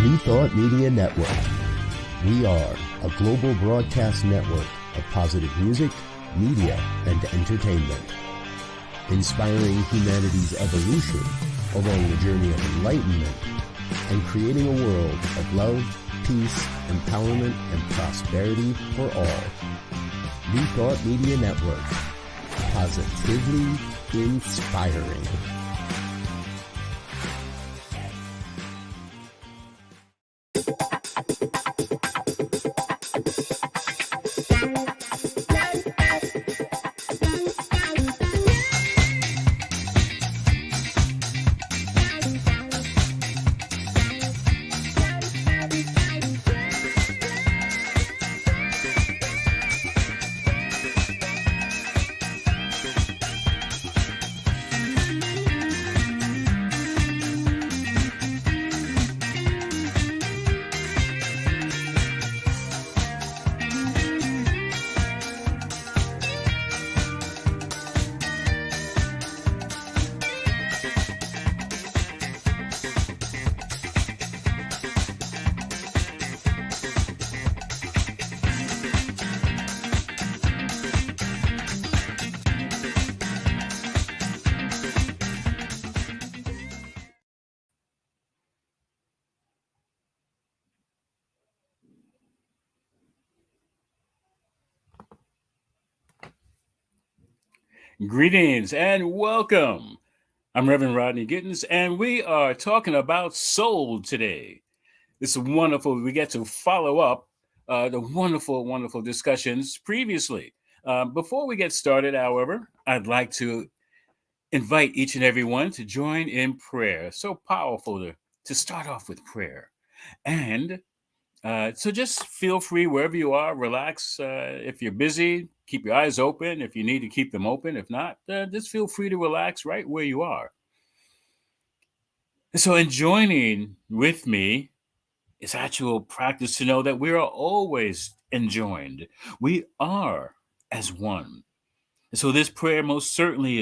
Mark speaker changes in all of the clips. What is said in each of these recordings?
Speaker 1: Rethought Media Network. We are a global broadcast network of positive music, media, and entertainment, inspiring humanity's evolution along the journey of enlightenment and creating a world of love, peace, empowerment, and prosperity for all. Rethought Media Network. Positively inspiring.
Speaker 2: Greetings and welcome. I'm Reverend Rodney Gittens, and we are talking about soul today. This is wonderful. We get to follow up the wonderful discussions previously. Before we get started, however, I'd like to invite each and every one to join in prayer. So powerful to start off with prayer. And so just feel free wherever you are, relax. If you're busy, keep your eyes open. If you need to keep them open, if not, just feel free to relax right where you are. So in joining with me is actual practice to know that we are always enjoined. We are as one. So this prayer most certainly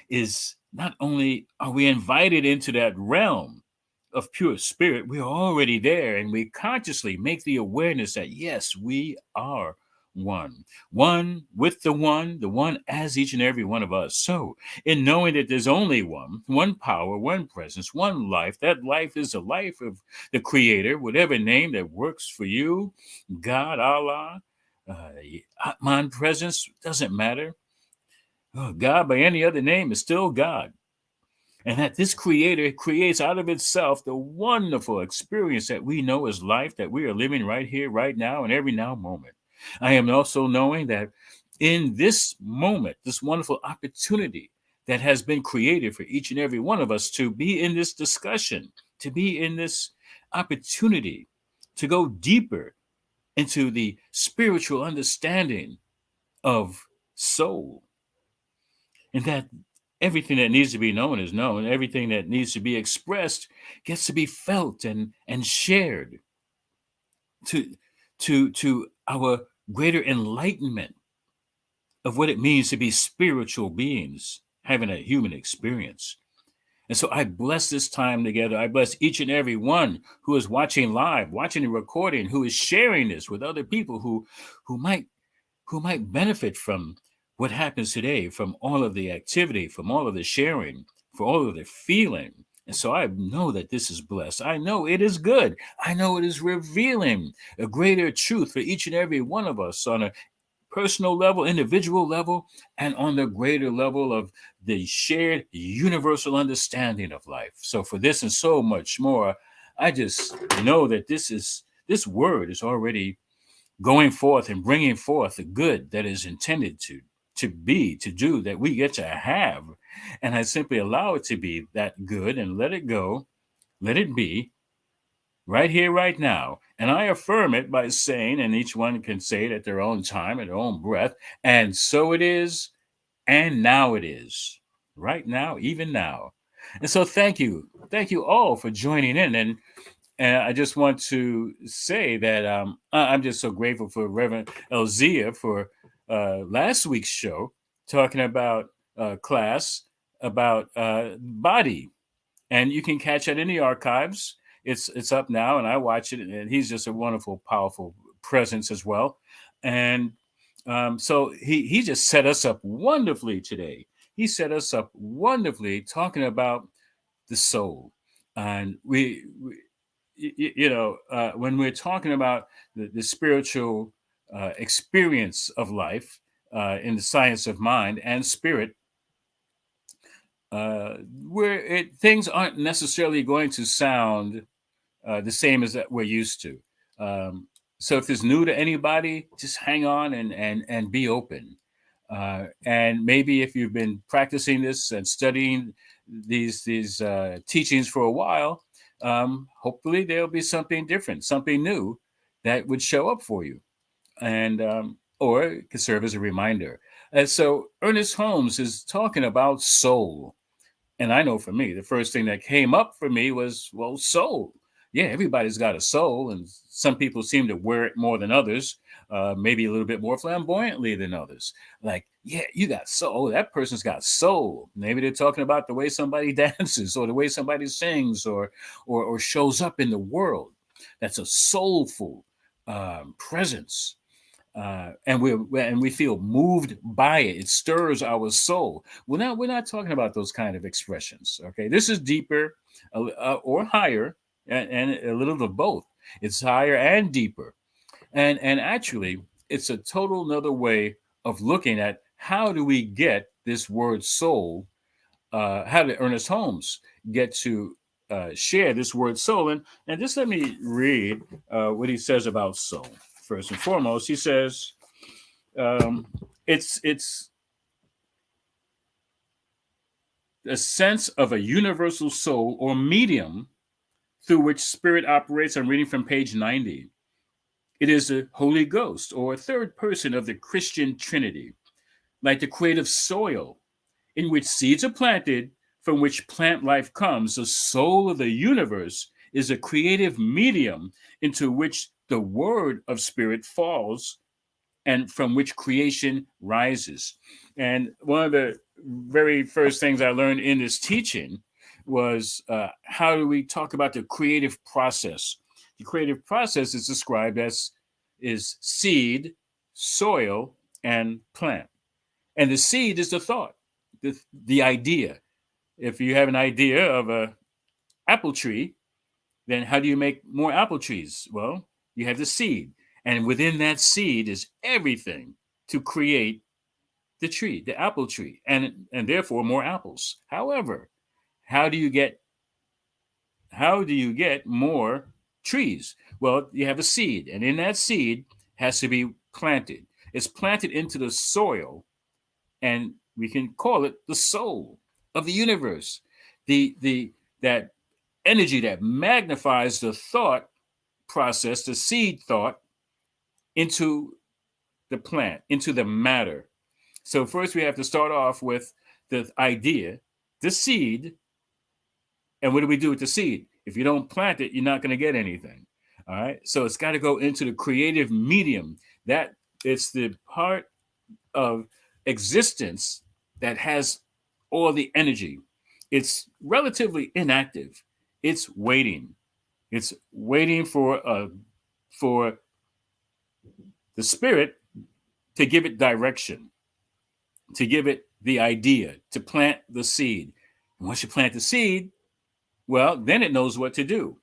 Speaker 2: is not only are we invited into that realm of pure spirit, we are already there, and we consciously make the awareness that yes, we are one with the one as each and every one of us. So in knowing that there's only one power, one presence, one life, that life is the life of the creator, whatever name that works for you, God, Allah, Atman presence, doesn't matter. God by any other name is still God. And that this creator creates out of itself the wonderful experience that we know as life, that we are living right here, right now, and every now moment. I am also knowing that in this moment, this wonderful opportunity that has been created for each and every one of us to be in this discussion, to be in this opportunity, to go deeper into the spiritual understanding of soul. And that everything that needs to be known is known. Everything that needs to be expressed gets to be felt and shared to our greater enlightenment of what it means to be spiritual beings having a human experience. And so I bless this time together. I bless each and every one who is watching live, watching the recording, who is sharing this with other people who might benefit from what happens today, from all of the activity, from all of the sharing, for all of the feeling. And so I know that this is blessed. I know it is good. I know it is revealing a greater truth for each and every one of us on a personal level, individual level, and on the greater level of the shared universal understanding of life. So for this and so much more, I just know that this word is already going forth and bringing forth the good that is intended to do, that we get to have. And I simply allow it to be that good and let it go, let it be right here, right now. And I affirm it by saying, and each one can say it at their own time, at their own breath, and so it is, and now it is, right now, even now. And so thank you all for joining in. And I just want to say that I'm just so grateful for Reverend Elzia for last week's show, talking about class, about body. And you can catch it in the archives. it's up now, and I watch it, and he's just a wonderful, powerful presence as well. And so he just set us up wonderfully today. He set us up wonderfully talking about the soul, and when we're talking about the spiritual experience of life in the science of mind and spirit, where things aren't necessarily going to sound the same as that we're used to. Um, so if it's new to anybody, just hang on and be open. And maybe if you've been practicing this and studying these teachings for a while, hopefully there'll be something different, something new that would show up for you, and or it could serve as a reminder. And so Ernest Holmes is talking about soul. And I know for me, the first thing that came up for me was, well, soul. Yeah, everybody's got a soul, and some people seem to wear it more than others, maybe a little bit more flamboyantly than others. Like, yeah, you got soul. That person's got soul. Maybe they're talking about the way somebody dances, or the way somebody sings, or shows up in the world. That's a soulful presence, and we feel moved by it. It stirs our soul. We're not talking about those kind of expressions. Okay, this is deeper or higher, and a little of both. It's higher and deeper, and actually, it's a total another way of looking at how do we get this word soul. How did Ernest Holmes get to share this word soul? And just let me read what he says about soul. First and foremost, he says, um, it's a sense of a universal soul or medium through which spirit operates. I'm reading from page 90. It is the Holy Ghost or a third person of the Christian Trinity, like the creative soil in which seeds are planted, from which plant life comes. The soul of the universe is a creative medium into which the word of spirit falls, and from which creation rises. And one of the very first things I learned in this teaching was how do we talk about the creative process? The creative process is described as is seed, soil, and plant. And the seed is the thought, the idea. If you have an idea of a apple tree, then how do you make more apple trees? Well, you have the seed. And within that seed is everything to create the tree, the apple tree, and therefore more apples. However, how do you get more trees? Well, you have a seed, and in that seed has to be planted. It's planted into the soil, and we can call it the soul of the universe. The that energy that magnifies the thought process, the seed thought, into the plant, into the matter. So first we have to start off with the idea, the seed. And what do we do with the seed? If you don't plant it, you're not going to get anything. All right. So it's got to go into the creative medium. That it's the part of existence that has all the energy. It's relatively inactive. It's waiting. It's waiting for the spirit to give it direction, to give it the idea, to plant the seed. And once you plant the seed, well, then it knows what to do.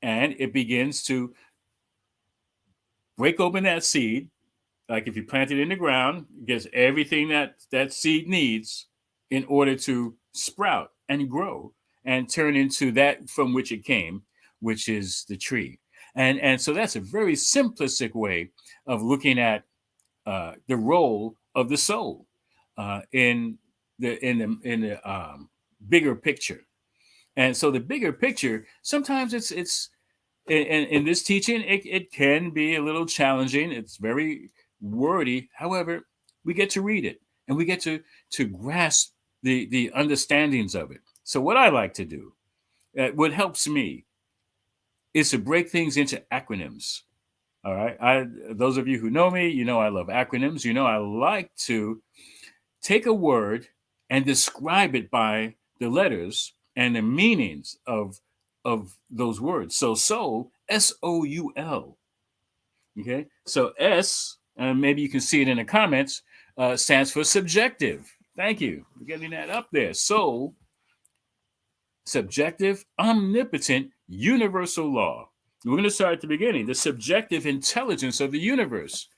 Speaker 2: And it begins to break open that seed. Like if you plant it in the ground, it gets everything that seed needs in order to sprout and grow and turn into that from which it came, which is the tree. And so that's a very simplistic way of looking at the role of the soul in the bigger picture. And so the bigger picture, sometimes it's in this teaching, it can be a little challenging. It's very wordy. However, we get to read it and we get to grasp the understandings of it. So what I like to do, what helps me, is to break things into acronyms. All right. Those of you who know me, you know I love acronyms. You know I like to take a word and describe it by the letters and the meanings of of those words. So soul, S-O-U-L. Okay. So S, and maybe you can see it in the comments, stands for subjective. Thank you for getting that up there. Soul, subjective, omnipotent, universal law. We're going to start at the beginning. The subjective intelligence of the universe.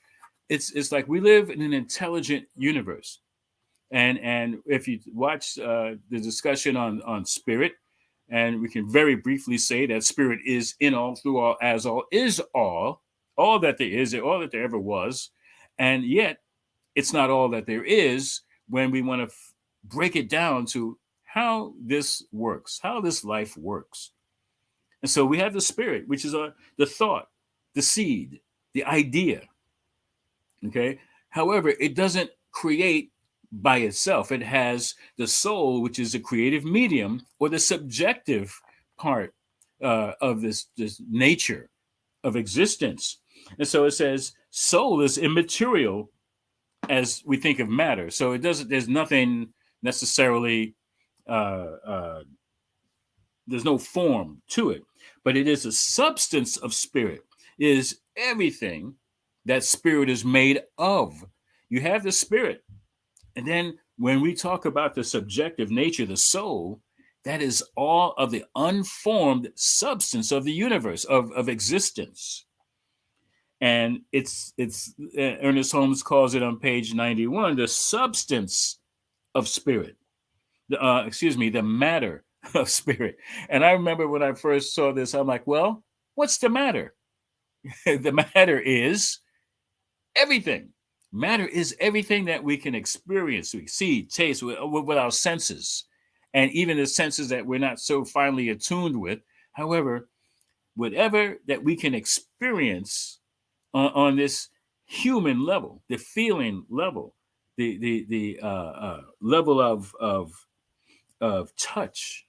Speaker 2: It's like we live in an intelligent universe. And if you watch the discussion on spirit, and we can very briefly say that spirit is in all, through all, as all, is all that there is, all that there ever was, and yet it's not all that there is when we want to break it down to how this works, how this life works. And so we have the spirit, which is the thought, the seed, the idea. Okay. However, it doesn't create by itself. It has the soul, which is the creative medium or the subjective part of this nature of existence. And so it says soul is immaterial as we think of matter. So it doesn't, there's nothing necessarily, there's no form to it, but it is a substance of spirit. It is everything that spirit is made of. You have the spirit. And then when we talk about the subjective nature, the soul, that is all of the unformed substance of the universe, of existence. And it's Ernest Holmes calls it on page 91, the substance of spirit. The matter of spirit. And I remember when I first saw this, I'm like, well, what's the matter? The matter is everything. Matter is everything that we can experience, we see, taste with our senses, and even the senses that we're not so finely attuned with. However, whatever that we can experience on this human level, the feeling level, the level of touch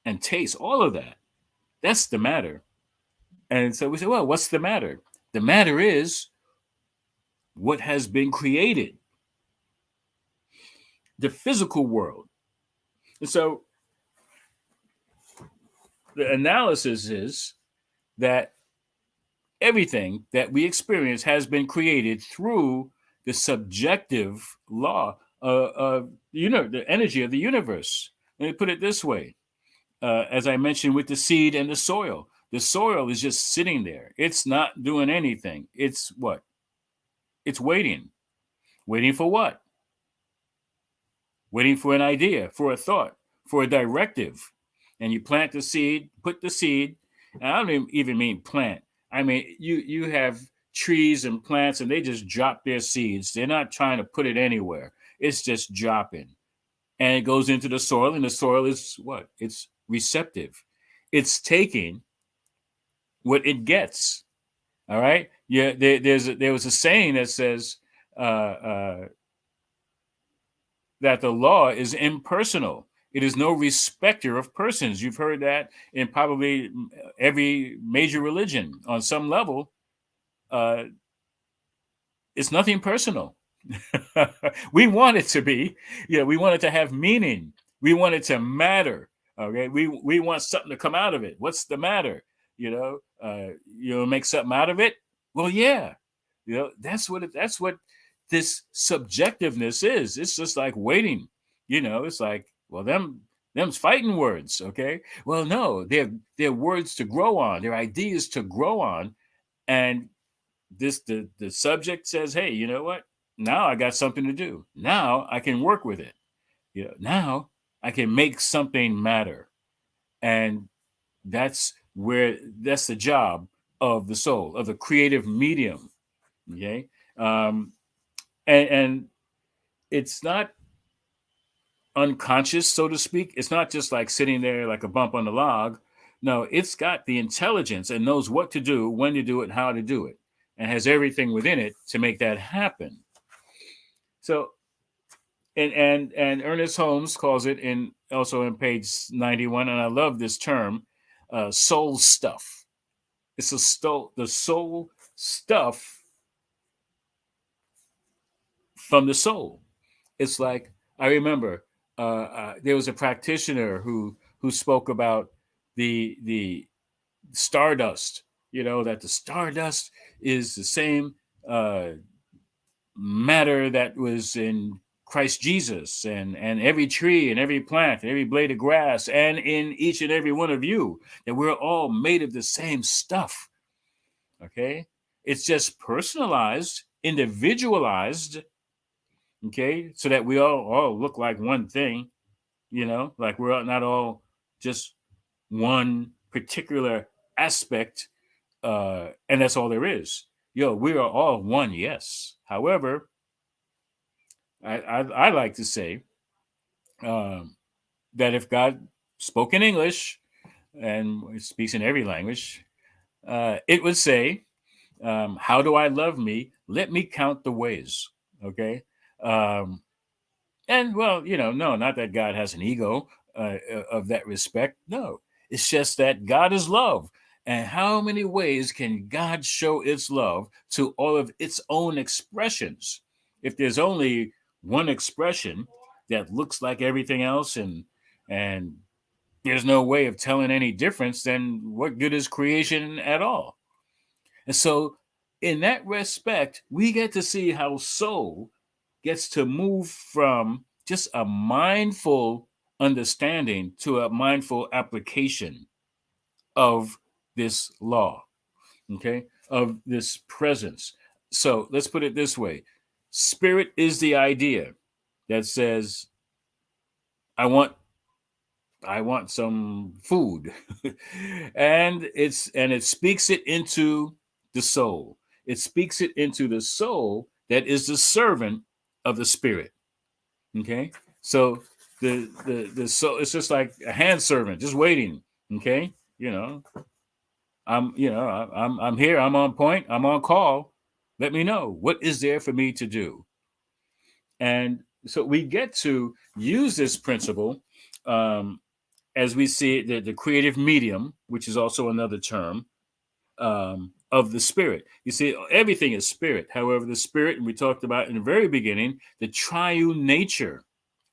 Speaker 2: and taste, all of that, that's the matter. And so we say, well, what's the matter? The matter is what has been created, the physical world. And so the analysis is that everything that we experience has been created through the subjective law of the energy of the universe. Let me put it this way. As I mentioned with the seed and the soil is just sitting there. It's not doing anything. It's what? It's waiting. Waiting for what? Waiting for an idea, for a thought, for a directive. And you plant the seed, put the seed, and I don't even mean plant. I mean, you have trees and plants and they just drop their seeds. They're not trying to put it anywhere. It's just dropping. And it goes into the soil, and the soil is what? It's receptive. It's taking what it gets. All right. Yeah. There was a saying that says that the law is impersonal. It is no respecter of persons. You've heard that in probably every major religion on some level. It's nothing personal. We want it to be. We want it to have meaning. We want it to matter. Okay. We want something to come out of it. What's the matter? Make something out of it. Well, yeah. That's what this subjectiveness is. It's just like waiting. It's like, well, them's fighting words. Okay. Well, no, they're words to grow on. They're ideas to grow on. And the subject says, hey, you know what? Now I got something to do. Now I can work with it. Now I can make something matter. And that's the job of the soul, of the creative medium. Okay. And it's not unconscious, so to speak. It's not just like sitting there like a bump on the log. No, it's got the intelligence and knows what to do, when to do it, how to do it, and has everything within it to make that happen. So, and Ernest Holmes calls it also in page 91, and I love this term, soul stuff. It's the soul stuff from the soul. It's like, I remember there was a practitioner who spoke about the stardust, that the stardust is the same matter that was in Christ Jesus, and every tree and every plant and every blade of grass, and in each and every one of you, that we're all made of the same stuff. Okay, it's just personalized, individualized. Okay, so that we all look like one thing. Like we're not all just one particular aspect, and that's all there is. We are all one, yes. However, I like to say that if God spoke in English and speaks in every language, it would say, how do I love me? Let me count the ways. Okay. And well, no, not that God has an ego of that respect. No, it's just that God is love. And how many ways can God show its love to all of its own expressions? If there's only one expression that looks like everything else, and there's no way of telling any difference, then what good is creation at all? And so, in that respect, we get to see how soul gets to move from just a mindful understanding to a mindful application of this law, okay, of this presence. So let's put it this way: spirit is the idea that says, I want some food. And it speaks it into the soul. It speaks it into the soul that is the servant of the spirit. Okay, so the soul, it's just like a hand servant just waiting. Okay, I'm here, I'm on point, I'm on call. Let me know what is there for me to do. And so we get to use this principle, as we see it, the creative medium, which is also another term, of the spirit. You see, everything is spirit. However, the spirit, and we talked about in the very beginning, the triune nature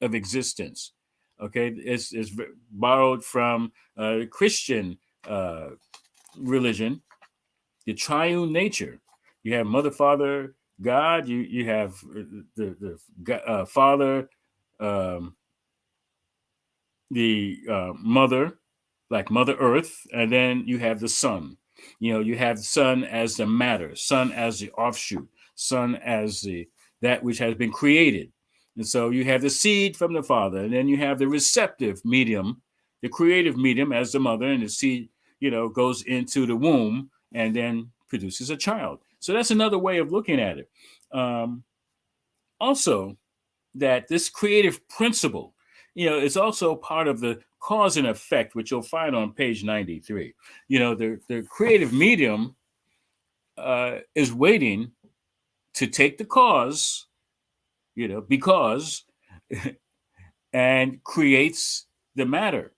Speaker 2: of existence. Okay, it's borrowed from Christian religion, the triune nature. You have Mother, Father, God. You have the Father, the Mother, like Mother Earth, and then you have the Son. You have the Son as the matter, Son as the offshoot, Son as that which has been created. And so you have the seed from the Father, and then you have the receptive medium, the creative medium as the mother, and the seed, goes into the womb and then produces a child. So that's another way of looking at it. Also, that this creative principle, it's also part of the cause and effect, which you'll find on page 93. The creative medium is waiting to take the cause, because, and creates the matter,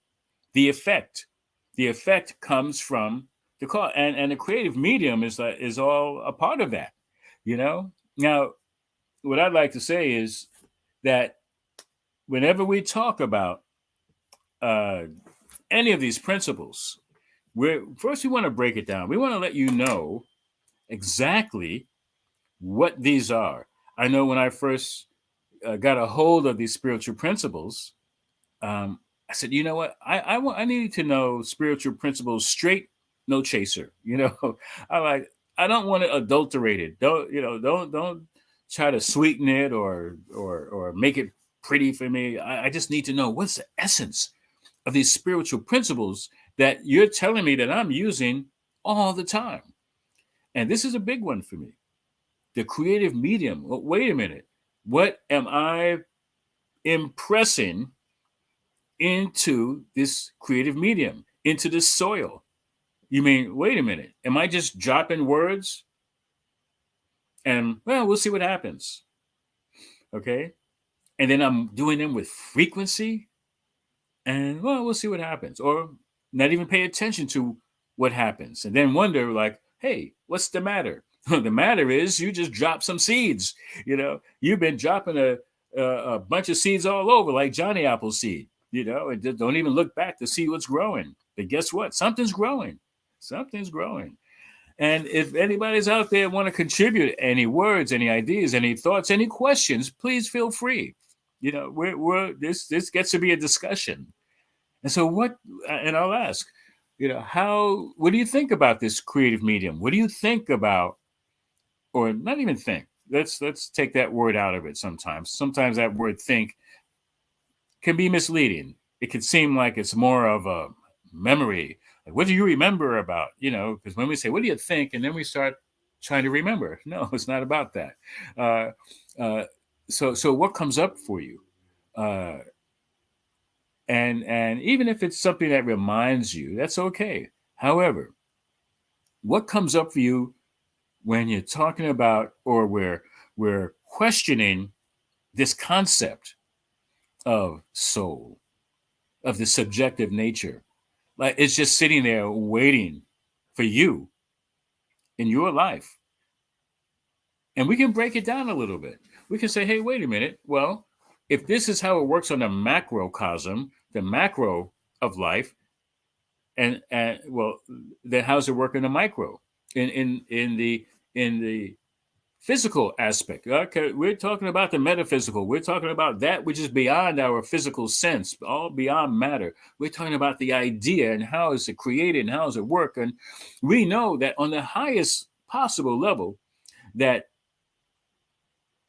Speaker 2: the effect. The effect comes from the cause, and the creative medium is all a part of that. Now, what I'd like to say is that whenever we talk about any of these principles, we want to break it down. We want to let you know exactly what these are. I know when I first got a hold of these spiritual principles, I said, you know what? I need to know spiritual principles straight, no chaser. I don't want to adulterate it. Don't try to sweeten it or make it pretty for me. I just need to know what's the essence of these spiritual principles that you're telling me that I'm using all the time. And this is a big one for me. The creative medium. Well, wait a minute. What am I impressing into this creative medium, into this soil? You mean, wait a minute. Am I just dropping words? And, well, we'll see what happens. Okay. And then I'm doing them with frequency. And, well, we'll see what happens. Or not even pay attention to what happens. And then wonder, like, hey, what's the matter? The matter is you just dropped some seeds. You've been dropping a bunch of seeds all over, like Johnny Appleseed, and don't even look back to see what's growing. But guess what? Something's growing. Something's growing. And if anybody's out there want to contribute any words, any ideas, any thoughts, any questions, please feel free. You know, we're this gets to be a discussion. And so what? And I'll ask, you know, what do you think about this creative medium? What do you think about, or not even think? Let's take that word out of it. Sometimes that word think can be misleading. It can seem like it's more of a memory. Like, what do you remember about? You know, because when we say, "What do you think?" and then we start trying to remember. No, it's not about that. Uh, so what comes up for you? Uh, and even if it's something that reminds you, that's okay. However, what comes up for you when you're talking about, or we're questioning this concept of soul, of the subjective nature? Like, it's just sitting there waiting for you in your life. And we can break it down a little bit. We can say, hey, wait a minute. Well, if this is how it works on the macrocosm, the macro of life, and well, then how's it work in the micro, in the physical aspect? Okay, we're talking about the metaphysical. We're talking about that which is beyond our physical sense, all beyond matter. We're talking about the idea and how is it created and how does it work. And we know that on the highest possible level, that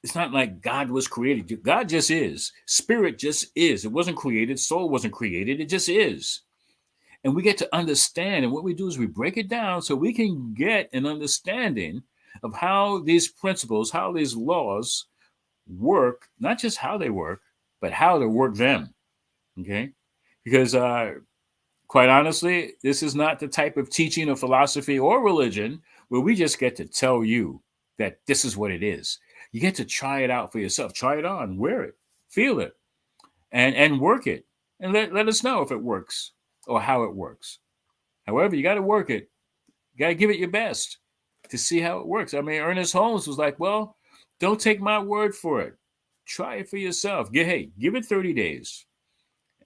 Speaker 2: it's not like God was created. God just is. Spirit just is. It wasn't created. Soul wasn't created. It just is. And we get to understand. And what we do is we break it down so we can get an understanding of how these principles, how these laws work, not just how they work, but how to work them. Okay? Because quite honestly, this is not the type of teaching or philosophy or religion where we just get to tell you that this is what it is. You get to try it out for yourself. Try it on, wear it, feel it, and work it. And let us know if it works or how it works. However, you got to work it. You got to give it your best to see how it works. I mean, Ernest Holmes was like, well, don't take my word for it. Try it for yourself. Hey, give it 30 days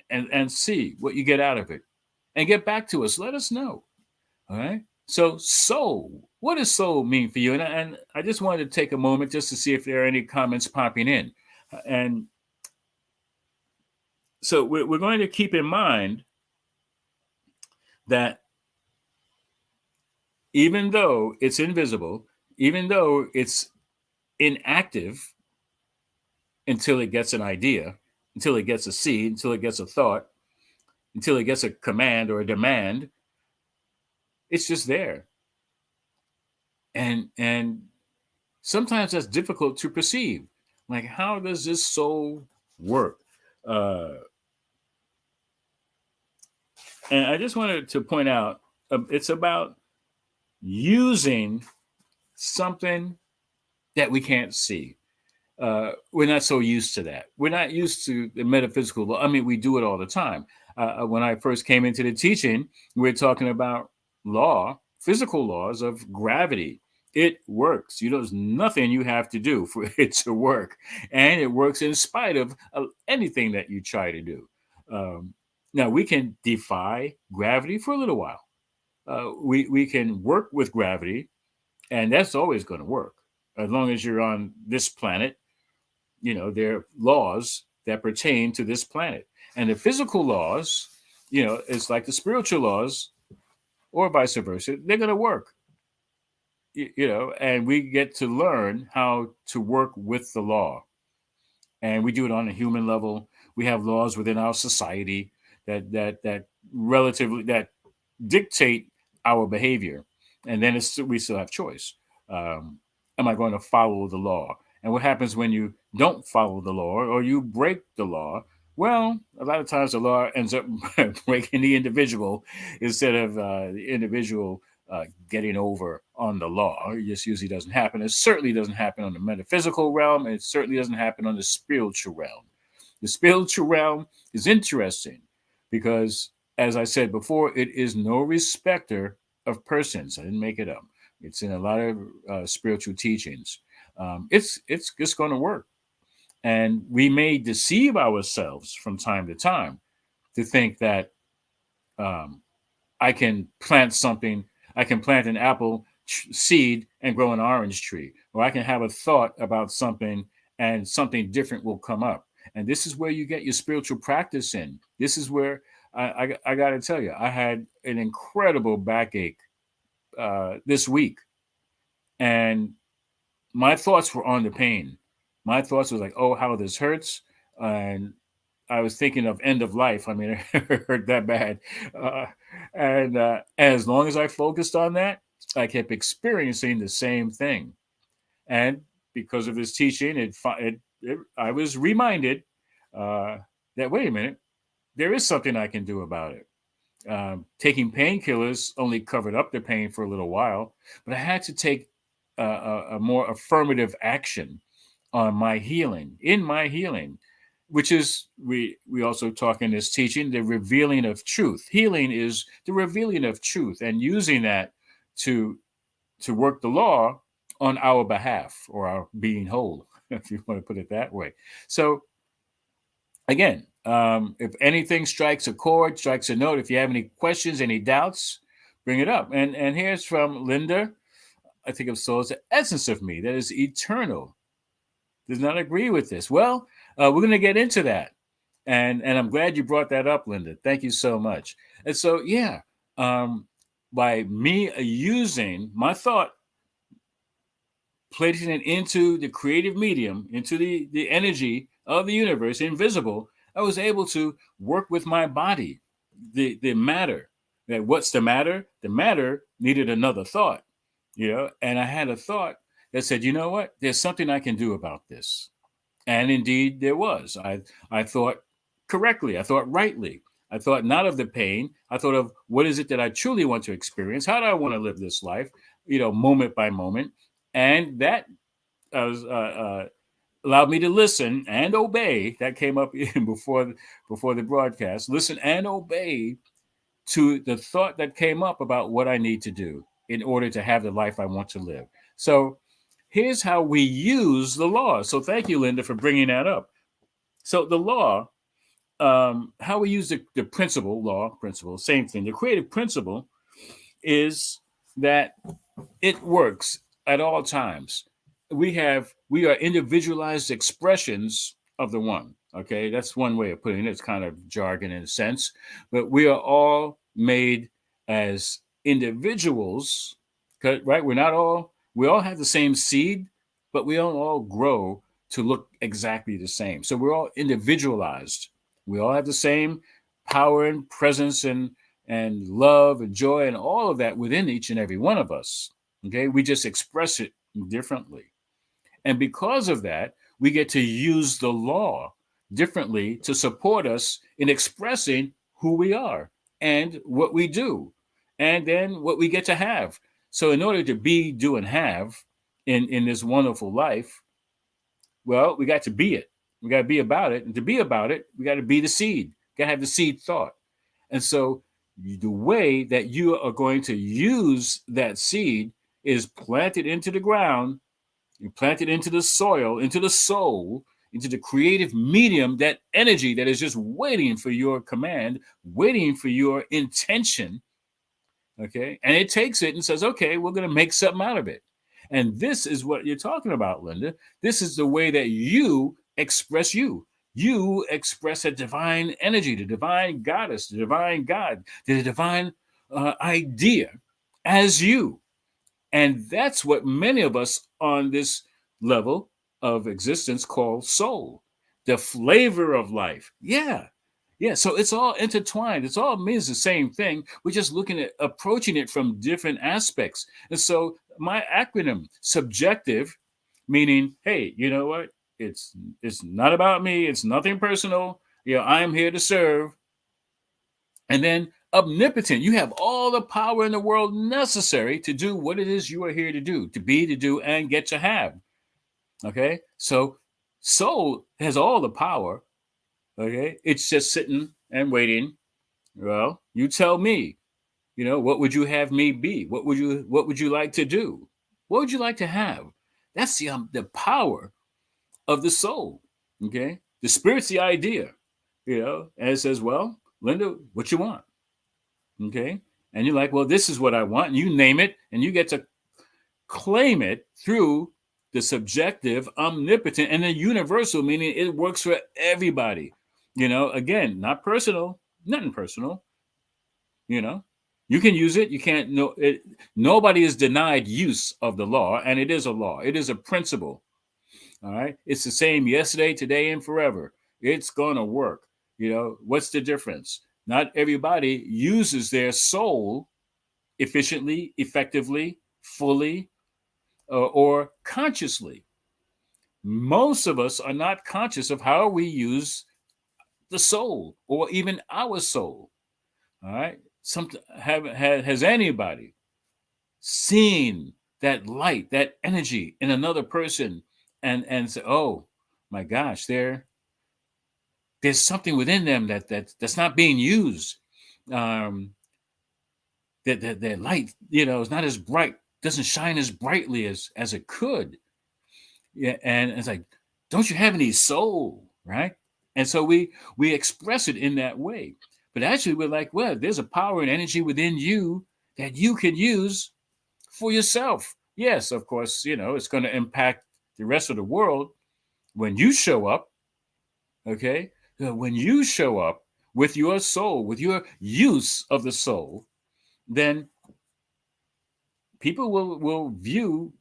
Speaker 2: and see what you get out of it. And get back to us. Let us know. All right. So soul, what does soul mean for you? And I just wanted to take a moment just to see if there are any comments popping in. And so we're going to keep in mind that even though it's invisible, even though it's inactive until it gets an idea, until it gets a seed, until it gets a thought, until it gets a command or a demand, it's just there. And sometimes that's difficult to perceive. Like, how does this soul work? And I just wanted to point out, it's about using something that we can't see. We're not so used to that. We're not used to the metaphysical law. I mean, we do it all the time. When I first came into the teaching, we were talking about physical laws of gravity. It works. There's nothing you have to do for it to work. And it works in spite of anything that you try to do. Now, we can defy gravity for a little while. We can work with gravity, and that's always going to work. As long as you're on this planet, there are laws that pertain to this planet. And the physical laws, it's like the spiritual laws, or vice versa, they're going to work. And we get to learn how to work with the law. And we do it on a human level. We have laws within our society that relatively that dictate our behavior. And then we still have choice. Am I going to follow the law? And what happens when you don't follow the law or you break the law? Well, a lot of times the law ends up breaking the individual instead of the individual getting over on the law. It just usually doesn't happen. It certainly doesn't happen on the metaphysical realm, and it certainly doesn't happen on the spiritual realm. The spiritual realm is interesting because, as I said before, it is no respecter of persons. I didn't make it up. It's in a lot of spiritual teachings. It's going to work. And we may deceive ourselves from time to time to think that I can plant something. I can plant an apple seed and grow an orange tree, or I can have a thought about something and something different will come up. And this is where you get your spiritual practice in. This is where I got to tell you, I had an incredible backache this week, and my thoughts were on the pain. My thoughts was like, oh, how this hurts, and I was thinking of end of life. I mean, it hurt that bad. Uh, and as long as I focused on that, I kept experiencing the same thing. And because of this teaching, I was reminded uh, that, wait a minute, there is something I can do about it. Taking painkillers only covered up the pain for a little while, but I had to take a more affirmative action on my healing, in my healing, which is we also talk in this teaching, the revealing of truth. Healing is the revealing of truth, and using that to work the law on our behalf, or our being whole, if you want to put it that way. So again, if anything strikes a chord, strikes a note, if you have any questions, any doubts, bring it up. And here's from Linda. I think of soul as the essence of me that is eternal. Does not agree with this. Well, we're going to get into that. And I'm glad you brought that up, Linda. Thank you so much. And so, yeah, by me using my thought, placing it into the creative medium, into the energy of the universe, invisible, I was able to work with my body, the matter. That what's the matter? The matter needed another thought, and I had a thought that said, you know what? There's something I can do about this. And indeed there was. I thought correctly. I thought rightly. I thought not of the pain. I thought of what is it that I truly want to experience? How do I want to live this life? Moment by moment. And that allowed me to listen and obey. That came up before the broadcast. Listen and obey to the thought that came up about what I need to do in order to have the life I want to live. So here's how we use the law. So thank you, Linda, for bringing that up. So the law, how we use the principle, same thing. The creative principle is that it works at all times. We are individualized expressions of the one. Okay, that's one way of putting it. It's kind of jargon in a sense, but we are all made as individuals, right? We all have the same seed, but we don't all grow to look exactly the same. So we're all individualized. We all have the same power and presence and love and joy and all of that within each and every one of us. Okay, we just express it differently. And because of that, we get to use the law differently to support us in expressing who we are and what we do, and then what we get to have. So in order to be, do, and have in this wonderful life, well, we got to be it. We got to be about it. And to be about it, we got to be the seed. Got to have the seed thought. And so the way that you are going to use that seed is plant it into the ground, you plant it into the soil, into the soul, into the creative medium, that energy that is just waiting for your command, waiting for your intention. Okay. And it takes it and says, okay, we're going to make something out of it. And this is what you're talking about, Linda. This is the way that you express you. You express a divine energy, the divine goddess, the divine God, the divine idea as you. And that's what many of us on this level of existence call soul, the flavor of life. Yeah. Yeah. So it's all intertwined. It's all means the same thing. We're just looking at approaching it from different aspects. And so my acronym, subjective, meaning, hey, you know what? It's not about me. It's nothing personal. I'm here to serve. And then omnipotent, you have all the power in the world necessary to do what it is you are here to do, to be, to do, and get to have. Okay, so soul has all the power. Okay, it's just sitting and waiting. Well, you tell me, what would you have me be? What would you like to do? What would you like to have? That's the power of the soul. Okay, the spirit's the idea. And it says, well, Linda, what you want? Okay. And you're like, well, this is what I want. And you name it, and you get to claim it through the subjective, omnipotent, and the universal, meaning it works for everybody. Again, not personal, nothing personal. You can use it. You can't. No, nobody is denied use of the law, and it is a law. It is a principle. All right. It's the same yesterday, today, and forever. It's going to work. What's the difference? Not everybody uses their soul efficiently, effectively, fully, or consciously. Most of us are not conscious of how we use the soul or even our soul. All right. Has anybody seen that light, that energy in another person and say, oh my gosh, there's something within them that's not being used. That light, is not as bright, doesn't shine as brightly as it could. Yeah, and it's like, don't you have any soul, right? And so we express it in that way. But actually, we're like, well, there's a power and energy within you that you can use for yourself. Yes, of course, it's going to impact the rest of the world when you show up. Okay, when you show up with your soul, with your use of the soul, then people will view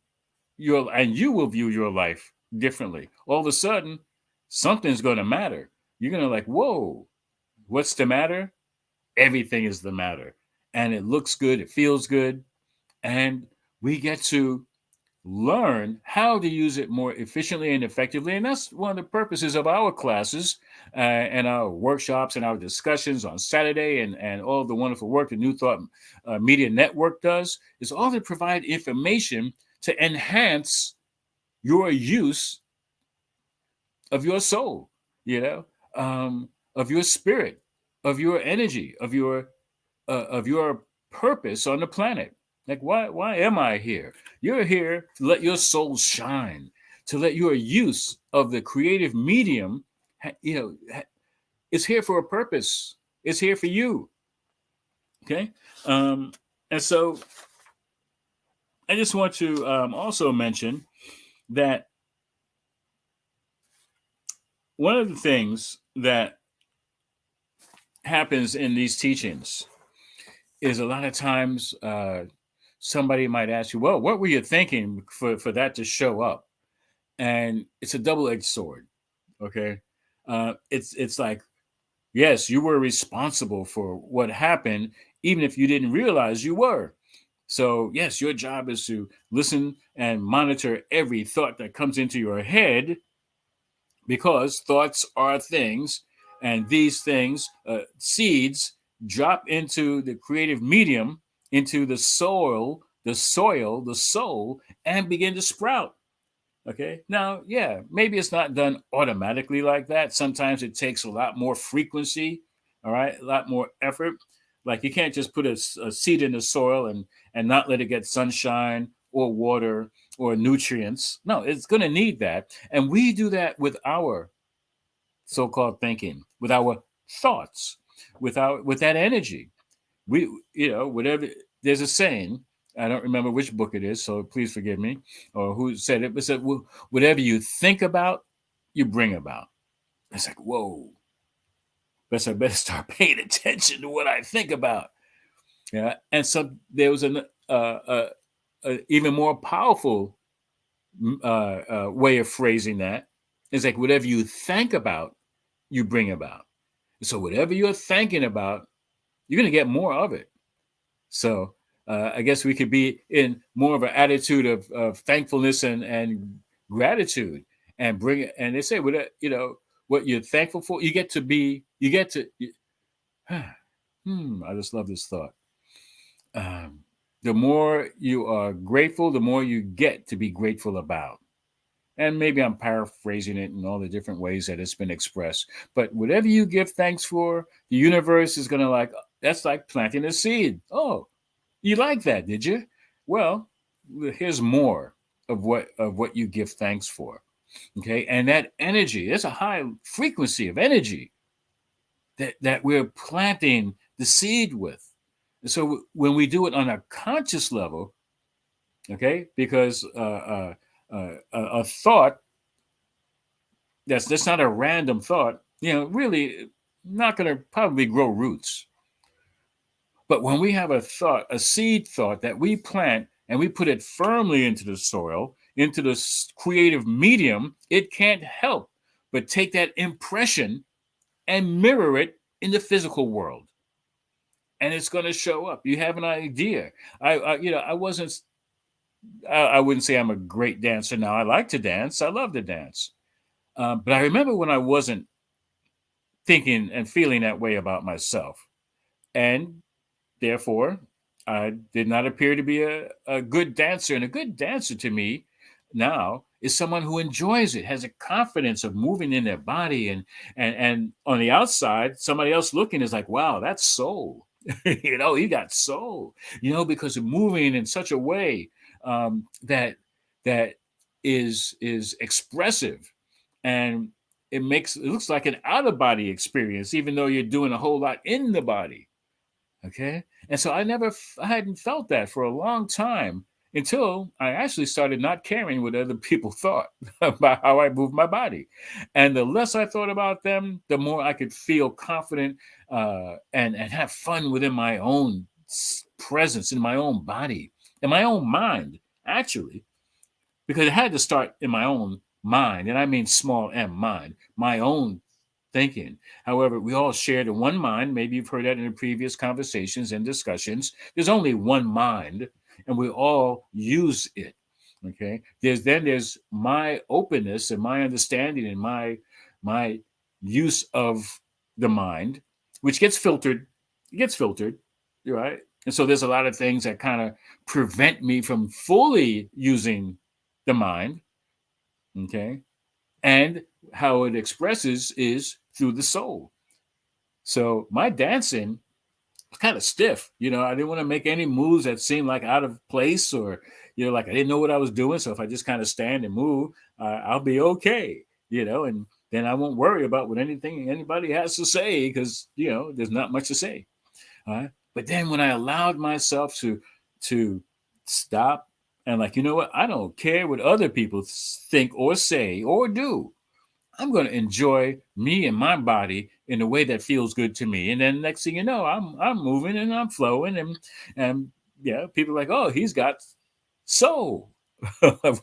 Speaker 2: you will view your life differently. All of a sudden, something's going to matter. You're going to like, whoa, what's the matter? Everything is the matter. And it looks good. It feels good. And we get to learn how to use it more efficiently and effectively. And that's one of the purposes of our classes and our workshops and our discussions on Saturday and all the wonderful work the New Thought Media Network does is all to provide information to enhance your use of your soul, of your spirit, of your energy, of your purpose on the planet. Like, why am I here? You're here to let your soul shine, to let your use of the creative medium, it's here for a purpose. It's here for you. Okay. And so I just want to also mention that one of the things that happens in these teachings is a lot of times somebody might ask you, well, what were you thinking for that to show up? And it's a double-edged sword. Okay. It's like, yes, you were responsible for what happened, even if you didn't realize you were. So yes, your job is to listen and monitor every thought that comes into your head, because thoughts are things, and these things, seeds, drop into the creative medium, into the soil, the soul, and begin to sprout. Okay. Now, yeah, maybe it's not done automatically like that. Sometimes it takes a lot more frequency. All right. A lot more effort. Like, you can't just put a seed in the soil and not let it get sunshine or water or nutrients. No, it's going to need that. And we do that with our so-called thinking, with our thoughts, with that energy. We, whatever, there's a saying, I don't remember which book it is, so please forgive me, or who said it, but said, whatever you think about, you bring about. It's like, whoa, I better start paying attention to what I think about. Yeah. And so there was an even more powerful way of phrasing that. It's like, whatever you think about, you bring about. So whatever you're thinking about, you're going to get more of it. So I guess we could be in more of an attitude of thankfulness and gratitude, and bring it. And they say, what you're thankful for, I just love this thought. The more you are grateful, the more you get to be grateful about. And maybe I'm paraphrasing it in all the different ways that it's been expressed. But whatever you give thanks for, the universe is going to that's like planting a seed. Oh, you like that, did you? Well, here's more of what you give thanks for. Okay. And that energy, there's a high frequency of energy that we're planting the seed with. So when we do it on a conscious level, okay, because a thought that's not a random thought, really not going to probably grow roots. But when we have a thought, a seed thought that we plant and we put it firmly into the soil, into the creative medium, it can't help but take that impression and mirror it in the physical world. And it's going to show up. You have an idea. I wasn't. I wouldn't say I'm a great dancer now. I like to dance. I love to dance. But I remember when I wasn't thinking and feeling that way about myself, and therefore, I did not appear to be a good dancer. And a good dancer to me now is someone who enjoys it, has a confidence of moving in their body. And on the outside, somebody else looking is like, wow, that's soul. You got soul, because of moving in such a way that is expressive. And it looks like an out of body experience, even though you're doing a whole lot in the body. Okay. And so I hadn't felt that for a long time until I actually started not caring what other people thought about how I moved my body. And the less I thought about them, the more I could feel confident and have fun within my own presence, in my own body, in my own mind, actually, because it had to start in my own mind. And I mean small m mind, my own thinking. However, we all share the one mind. Maybe you've heard that in the previous conversations and discussions. There's only one mind, and we all use it. Okay. There's my openness and my understanding and my use of the mind, which gets filtered. It gets filtered, right? And so there's a lot of things that kind of prevent me from fully using the mind. Okay. And how it expresses is through the soul. So my dancing was kind of stiff. I didn't want to make any moves that seemed like out of place, or, like I didn't know what I was doing. So if I just kind of stand and move, I'll be okay, and then I won't worry about what anything anybody has to say, because, there's not much to say. All right. But then when I allowed myself to stop and, like, you know what? I don't care what other people think or say or do. I'm going to enjoy me and my body in a way that feels good to me. And then next thing you know, I'm moving and I'm flowing, and yeah, people are like, oh, he's got soul.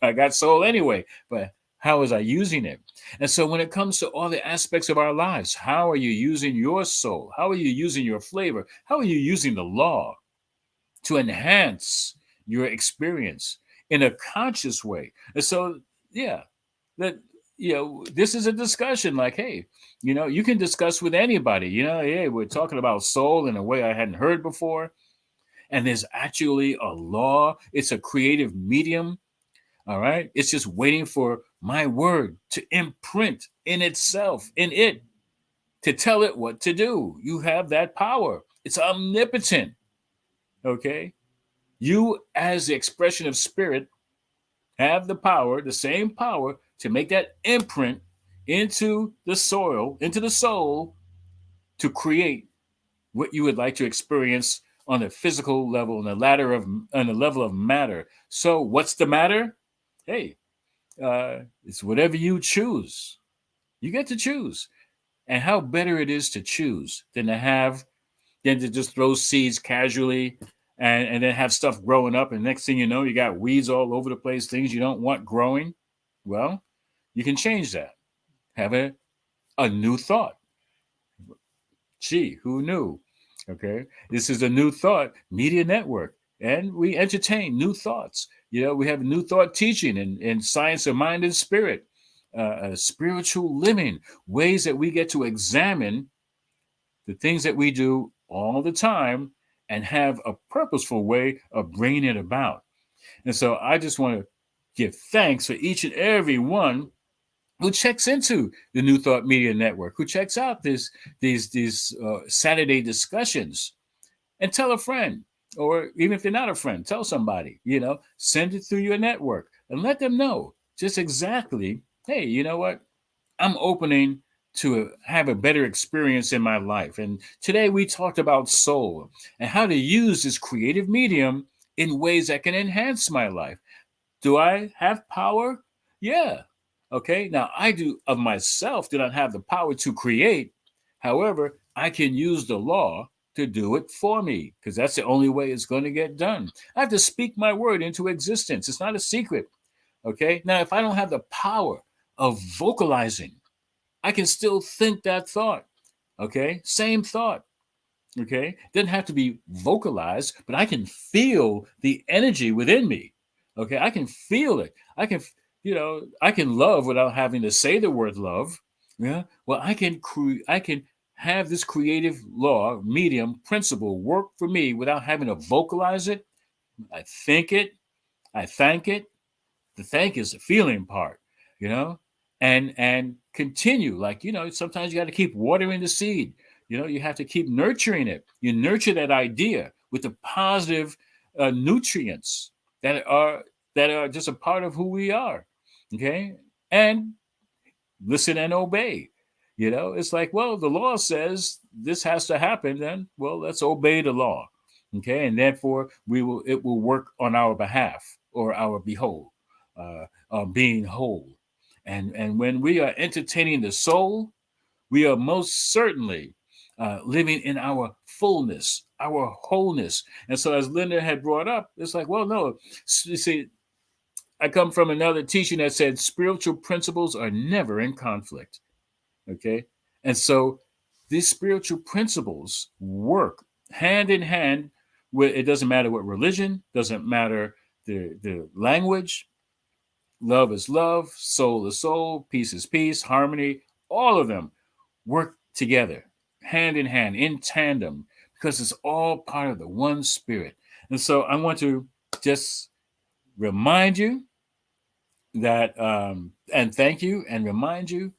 Speaker 2: I got soul anyway, but how was I using it? And so when it comes to all the aspects of our lives, how are you using your soul? How are you using your flavor? How are you using the law to enhance your experience in a conscious way? And so, yeah, that this is a discussion. Like, hey, you can discuss with anybody. Hey, we're talking about soul in a way I hadn't heard before, and there's actually a law. It's a creative medium. All right, it's just waiting for my word to imprint in itself, in it, to tell it what to do. You have that power. It's omnipotent. Okay, you, as the expression of spirit, have the power, the same power, to make that imprint into the soil, into the soul, to create what you would like to experience on a physical level, on the level of matter. So, what's the matter? Hey, it's whatever you choose. You get to choose, and how better it is to choose than to just throw seeds casually. And then have stuff growing up, and next thing you know, you got weeds all over the place, things you don't want growing. Well, you can change that. Have a new thought. Gee, who knew? Okay. This is a new thought media network, and we entertain new thoughts. We have new thought teaching in science of mind and spirit, spiritual living, ways that we get to examine the things that we do all the time and have a purposeful way of bringing it about. And so I just want to give thanks for each and every one who checks into the New Thought Media Network, who checks out these Saturday discussions, and tell a friend, or even if they're not a friend, tell somebody. Send it through your network and let them know just exactly. Hey, you know what? I'm opening to have a better experience in my life. And today we talked about soul and how to use this creative medium in ways that can enhance my life. Do I have power? Yeah. Okay. Now I do of myself do not have the power to create. However, I can use the law to do it for me because that's the only way it's going to get done. I have to speak my word into existence. It's not a secret. Okay. Now, if I don't have the power of vocalizing, I can still think that thought. Okay. Same thought. Okay. Doesn't have to be vocalized, but I can feel the energy within me. Okay. I can feel it. I can love without having to say the word love. Yeah. Well, I can have this creative law, medium, principle work for me without having to vocalize it. I think it. I thank it. The thank is the feeling part, you know, and continue. Like, sometimes you got to keep watering the seed. You have to keep nurturing it. You nurture that idea with the positive nutrients that are just a part of who we are. Okay. And listen and obey. It's like, well, the law says this has to happen, then, well, let's obey the law. Okay. And therefore it will work on our behalf or our behold, being whole. And when we are entertaining the soul, we are most certainly living in our fullness, our wholeness. And so, as Linda had brought up, it's like, well, no, you see, I come from another teaching that said spiritual principles are never in conflict. Okay. And so these spiritual principles work hand in hand with, it doesn't matter what religion, doesn't matter the language. Love is love, soul is soul, peace is peace, harmony. All of them work together, hand in hand, in tandem, because it's all part of the one spirit. And so I want to just remind you that, and thank you, and remind you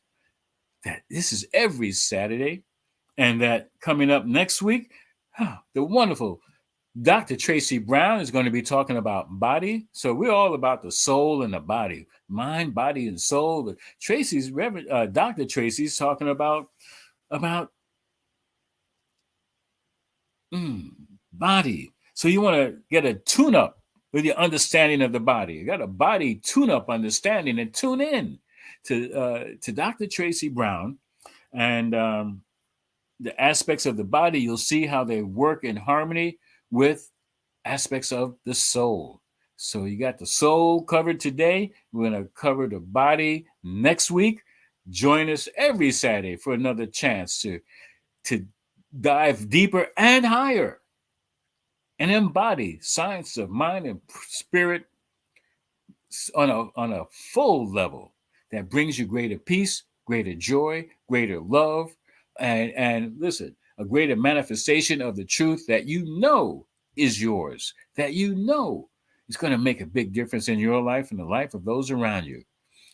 Speaker 2: that this is every Saturday, and that coming up next week, the wonderful Dr. Tracy Brown is going to be talking about body. So we're all about the soul and the body, mind, body, and soul. But Dr. Tracy's talking about body. So you want to get a tune-up with your understanding of the body. You got a body tune-up understanding, and tune in to Dr. Tracy Brown and the aspects of the body. You'll see how they work in harmony with aspects of the soul. So you got the soul covered today. We're going to cover the body next week. Join us every Saturday for another chance to dive deeper and higher and embody science of mind and spirit on a full level that brings you greater peace, greater joy, greater love, and listen, a greater manifestation of the truth that is yours, that is going to make a big difference in your life and the life of those around you.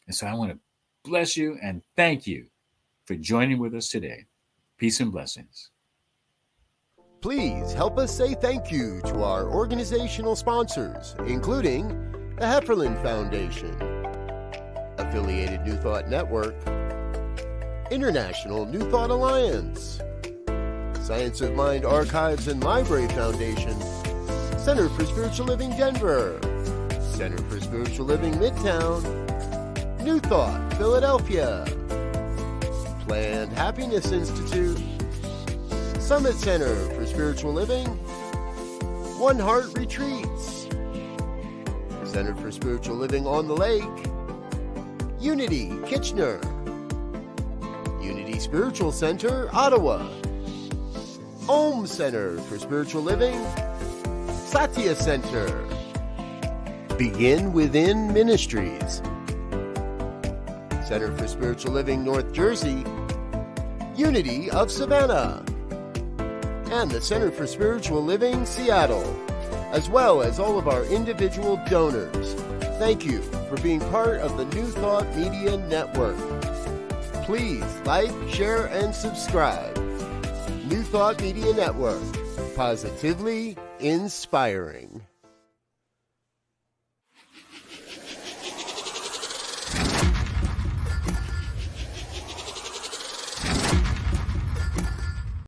Speaker 2: And so I want to bless you and thank you for joining with us today. Peace and blessings.
Speaker 1: Please help us say thank you to our organizational sponsors, including the Hefferland Foundation, Affiliated New Thought Network, International New Thought Alliance, Science of Mind Archives and Library Foundation, Center for Spiritual Living Denver, Center for Spiritual Living Midtown, New Thought Philadelphia, Planned Happiness Institute, Summit Center for Spiritual Living, One Heart Retreats, Center for Spiritual Living on the Lake, Unity Kitchener, Unity Spiritual Center, Ottawa, Om Center for Spiritual Living, Satya Center, Begin Within Ministries, Center for Spiritual Living North Jersey, Unity of Savannah, and the Center for Spiritual Living Seattle, as well as all of our individual donors. Thank you for being part of the New Thought Media Network. Please like, share, and subscribe. New Thought Media Network, positively inspiring.